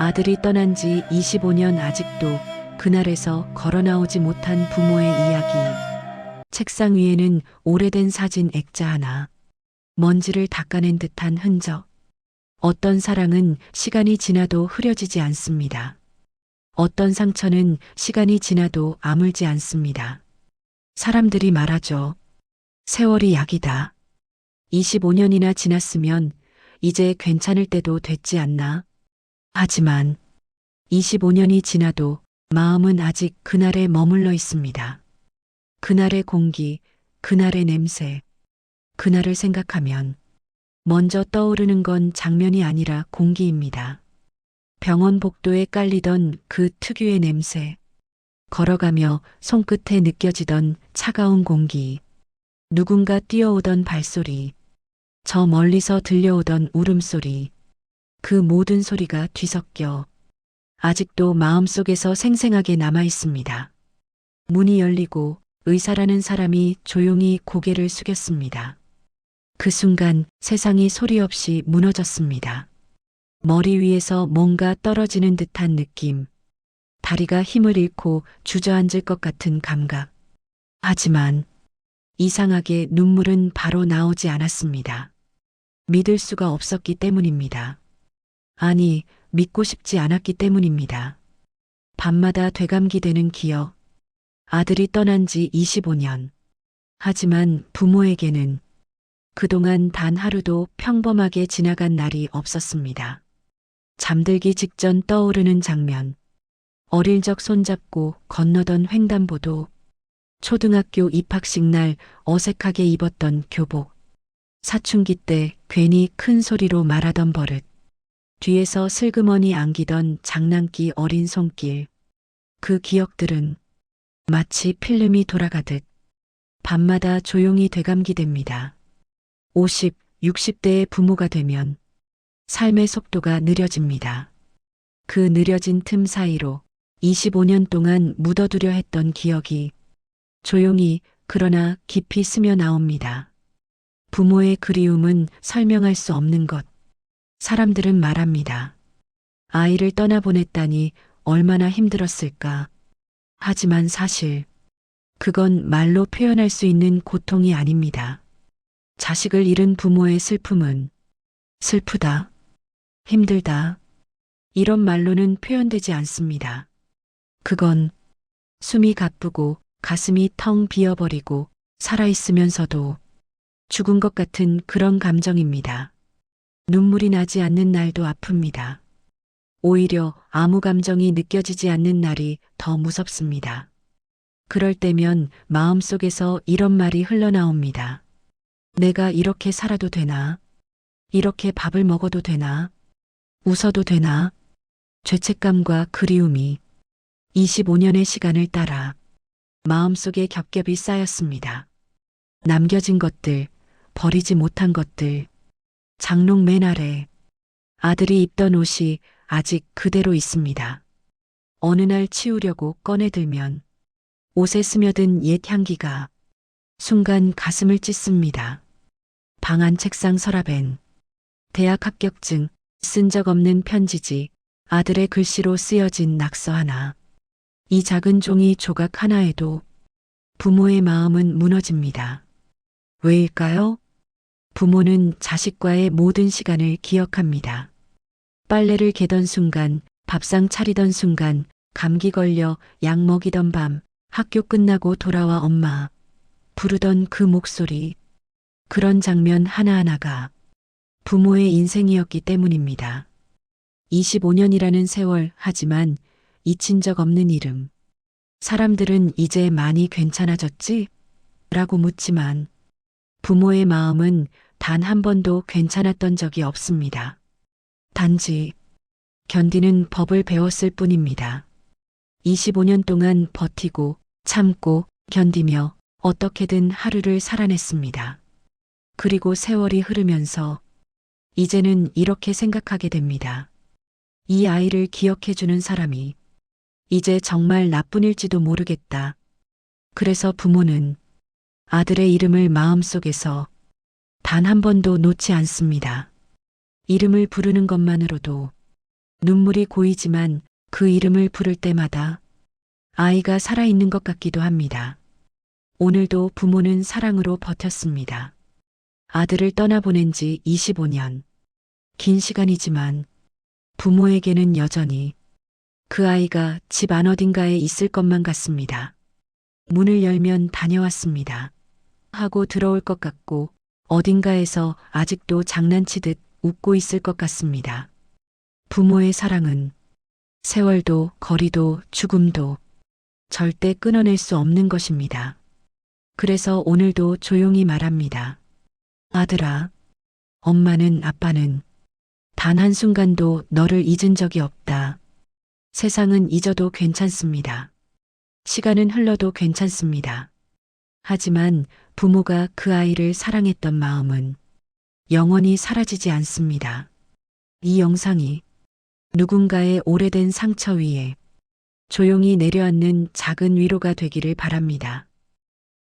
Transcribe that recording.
아들이 떠난 지 25년 아직도 그날에서 걸어 나오지 못한 부모의 이야기. 책상 위에는 오래된 사진 액자 하나. 먼지를 닦아낸 듯한 흔적. 어떤 사랑은 시간이 지나도 흐려지지 않습니다. 어떤 상처는 시간이 지나도 아물지 않습니다. 사람들이 말하죠. 세월이 약이다. 25년이나 지났으면 이제 괜찮을 때도 됐지 않나? 하지만 25년이 지나도 마음은 아직 그날에 머물러 있습니다. 그날의 공기, 그날의 냄새, 그날을 생각하면 먼저 떠오르는 건 장면이 아니라 공기입니다. 병원 복도에 깔리던 그 특유의 냄새, 걸어가며 손끝에 느껴지던 차가운 공기, 누군가 뛰어오던 발소리, 저 멀리서 들려오던 울음소리, 그 모든 소리가 뒤섞여 아직도 마음속에서 생생하게 남아 있습니다. 문이 열리고 의사라는 사람이 조용히 고개를 숙였습니다. 그 순간 세상이 소리 없이 무너졌습니다. 머리 위에서 뭔가 떨어지는 듯한 느낌, 다리가 힘을 잃고 주저앉을 것 같은 감각. 하지만 이상하게 눈물은 바로 나오지 않았습니다. 믿을 수가 없었기 때문입니다. 아니, 믿고 싶지 않았기 때문입니다. 밤마다 되감기되는 기억. 아들이 떠난 지 25년. 하지만 부모에게는 그동안 단 하루도 평범하게 지나간 날이 없었습니다. 잠들기 직전 떠오르는 장면. 어릴 적 손잡고 건너던 횡단보도. 초등학교 입학식 날 어색하게 입었던 교복. 사춘기 때 괜히 큰 소리로 말하던 버릇. 뒤에서 슬그머니 안기던 장난기 어린 손길. 그 기억들은 마치 필름이 돌아가듯 밤마다 조용히 되감기됩니다. 50, 60대의 부모가 되면 삶의 속도가 느려집니다. 그 느려진 틈 사이로 25년 동안 묻어두려 했던 기억이 조용히 그러나 깊이 스며 나옵니다. 부모의 그리움은 설명할 수 없는 것. 사람들은 말합니다. 아이를 떠나보냈다니 얼마나 힘들었을까. 하지만 사실 그건 말로 표현할 수 있는 고통이 아닙니다. 자식을 잃은 부모의 슬픔은 슬프다, 힘들다, 이런 말로는 표현되지 않습니다. 그건 숨이 가쁘고 가슴이 텅 비어버리고 살아있으면서도 죽은 것 같은 그런 감정입니다. 눈물이 나지 않는 날도 아픕니다. 오히려 아무 감정이 느껴지지 않는 날이 더 무섭습니다. 그럴 때면 마음속에서 이런 말이 흘러나옵니다. 내가 이렇게 살아도 되나? 이렇게 밥을 먹어도 되나? 웃어도 되나? 죄책감과 그리움이 25년의 시간을 따라 마음속에 겹겹이 쌓였습니다. 남겨진 것들, 버리지 못한 것들, 장롱 맨 아래 아들이 입던 옷이 아직 그대로 있습니다. 어느 날 치우려고 꺼내들면 옷에 스며든 옛 향기가 순간 가슴을 찢습니다. 방 안 책상 서랍엔 대학 합격증, 쓴 적 없는 편지지, 아들의 글씨로 쓰여진 낙서 하나. 이 작은 종이 조각 하나에도 부모의 마음은 무너집니다. 왜일까요? 부모는 자식과의 모든 시간을 기억합니다. 빨래를 개던 순간, 밥상 차리던 순간, 감기 걸려 약 먹이던 밤, 학교 끝나고 돌아와 엄마 부르던 그 목소리, 그런 장면 하나하나가 부모의 인생이었기 때문입니다. 25년이라는 세월, 하지만 잊힌 적 없는 이름. 사람들은 이제 많이 괜찮아졌지? 라고 묻지만 부모의 마음은 단 한 번도 괜찮았던 적이 없습니다. 단지 견디는 법을 배웠을 뿐입니다. 25년 동안 버티고 참고 견디며 어떻게든 하루를 살아냈습니다. 그리고 세월이 흐르면서 이제는 이렇게 생각하게 됩니다. 이 아이를 기억해주는 사람이 이제 정말 나뿐일지도 모르겠다. 그래서 부모는 아들의 이름을 마음속에서 단 한 번도 놓지 않습니다. 이름을 부르는 것만으로도 눈물이 고이지만 그 이름을 부를 때마다 아이가 살아있는 것 같기도 합니다. 오늘도 부모는 사랑으로 버텼습니다. 아들을 떠나보낸 지 25년. 긴 시간이지만 부모에게는 여전히 그 아이가 집 안 어딘가에 있을 것만 같습니다. 문을 열면 다녀왔습니다 하고 들어올 것 같고 어딘가에서 아직도 장난치듯 웃고 있을 것 같습니다. 부모의 사랑은 세월도 거리도 죽음도 절대 끊어낼 수 없는 것입니다. 그래서 오늘도 조용히 말합니다. 아들아, 엄마는 아빠는 단 한순간도 너를 잊은 적이 없다. 세상은 잊어도 괜찮습니다. 시간은 흘러도 괜찮습니다. 하지만 부모가 그 아이를 사랑했던 마음은 영원히 사라지지 않습니다. 이 영상이 누군가의 오래된 상처 위에 조용히 내려앉는 작은 위로가 되기를 바랍니다.